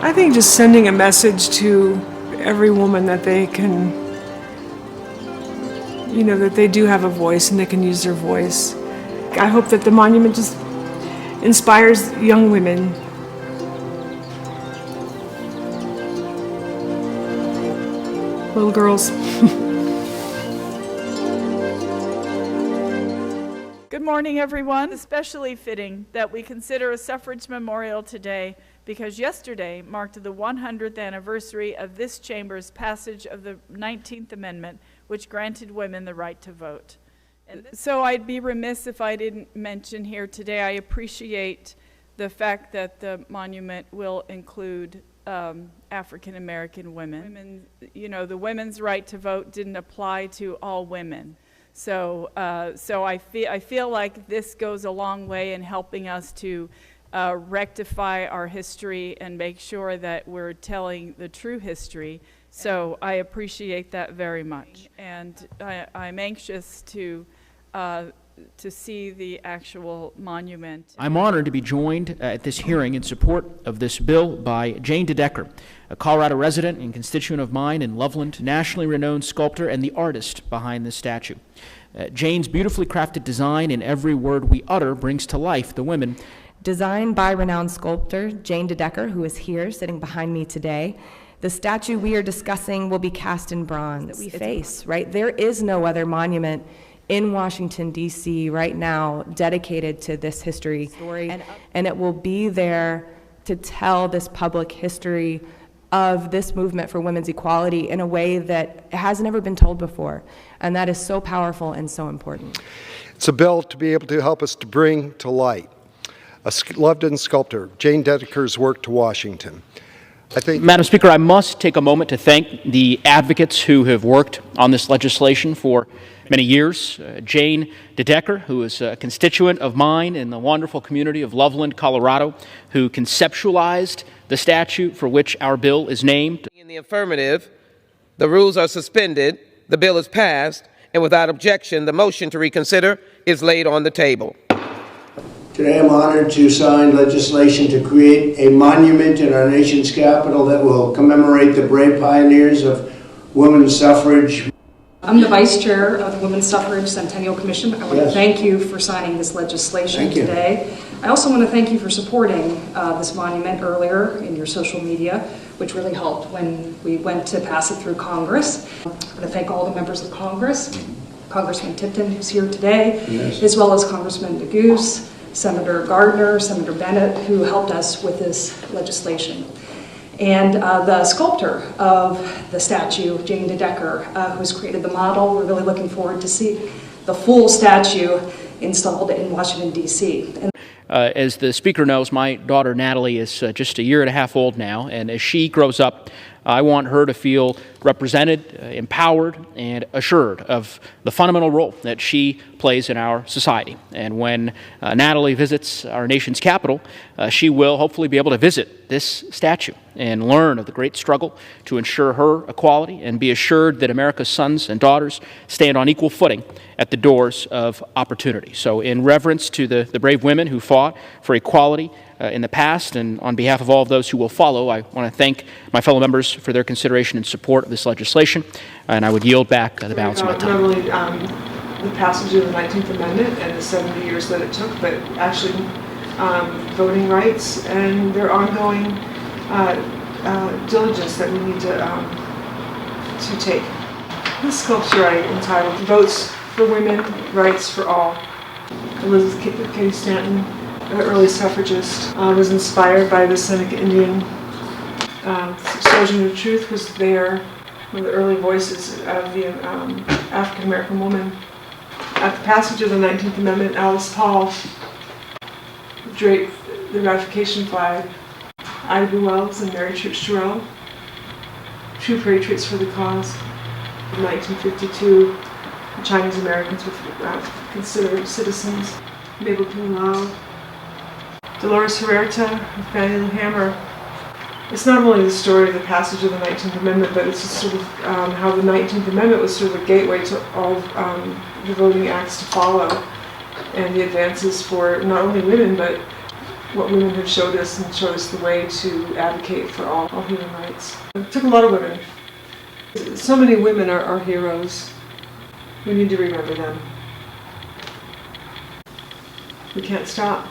I think just sending a message to every woman that they can, that they do have a voice and they can use their voice. I hope that the monument just inspires young women. Little girls. Good morning, everyone. Especially fitting that we consider a suffrage memorial today because yesterday marked the 100th anniversary of this chamber's passage of the 19th Amendment, which granted women the right to vote. And so I'd be remiss if I didn't mention here today, I appreciate the fact that the monument will include African-American women. The women's right to vote didn't apply to all women. So I feel like this goes a long way in helping us to rectify our history and make sure that we're telling the true history. So I appreciate that very much. And I'm anxious to see the actual monument. I'm honored to be joined at this hearing in support of this bill by Jane DeDecker, a Colorado resident and constituent of mine in Loveland, nationally renowned sculptor and the artist behind this statue. Jane's beautifully crafted design in every word we utter brings to life the women. Designed by renowned sculptor Jane DeDecker, who is here sitting behind me today, the statue we are discussing will be cast in bronze that we face, right? There is no other monument in Washington, D.C. right now dedicated to this history story, and it will be there to tell this public history of this movement for women's equality in a way that has never been told before, and that is so powerful and so important. It's a bill to be able to help us to bring to light a loved sculptor, Jane DeDecker's work to Washington. Madam Speaker, I must take a moment to thank the advocates who have worked on this legislation for many years. Jane DeDecker, who is a constituent of mine in the wonderful community of Loveland, Colorado, who conceptualized the statute for which our bill is named. In the affirmative, the rules are suspended, the bill is passed, and without objection, the motion to reconsider is laid on the table. Today I'm honored to sign legislation to create a monument in our nation's capital that will commemorate the brave pioneers of women's suffrage. I'm the Vice Chair of the Women's Suffrage Centennial Commission. I want to thank you for signing this legislation today. I also want to thank you for supporting this monument earlier in your social media, which really helped when we went to pass it through Congress. I want to thank all the members of Congress, Congressman Tipton, who's here today, as well as Congressman DeGoose, Senator Gardner, Senator Bennett, who helped us with this legislation. And the sculptor of the statue, Jane DeDecker, who has created the model. We're really looking forward to see the full statue installed in Washington, D.C. As the Speaker knows, my daughter Natalie is just a year and a half old now, and as she grows up, I want her to feel represented, empowered, and assured of the fundamental role that she plays in our society. And when Natalie visits our nation's capital, she will hopefully be able to visit this statue and learn of the great struggle to ensure her equality and be assured that America's sons and daughters stand on equal footing at the doors of opportunity. So in reverence to the brave women who fought for equality in the past, and on behalf of all of those who will follow, I want to thank my fellow members for their consideration and support of this legislation, and I would yield back the balance of my time. Not only the passage of the 19th Amendment and the 70 years that it took, but actually voting rights and their ongoing diligence that we need to take. This sculpture I entitled "Votes for Women, Rights for All." Elizabeth Cady Stanton, an early suffragist, was inspired by the Seneca Indian. Soldier of Truth was there, one of the early voices of the African American woman. At the passage of the 19th Amendment, Alice Paul draped the ratification flag. Ida B. Wells and Mary Church Terrell, true patriots for the cause. In 1952, the Chinese Americans were considered citizens. Mabel Lau, Dolores Huerta, and Fannie Lou Hamer. It's not only the story of the passage of the 19th Amendment, but it's sort of how the 19th Amendment was sort of a gateway to all the voting acts to follow, and the advances for not only women, but what women have showed us and showed us the way to advocate for all human rights. It took a lot of women. So many women are our heroes. We need to remember them. We can't stop.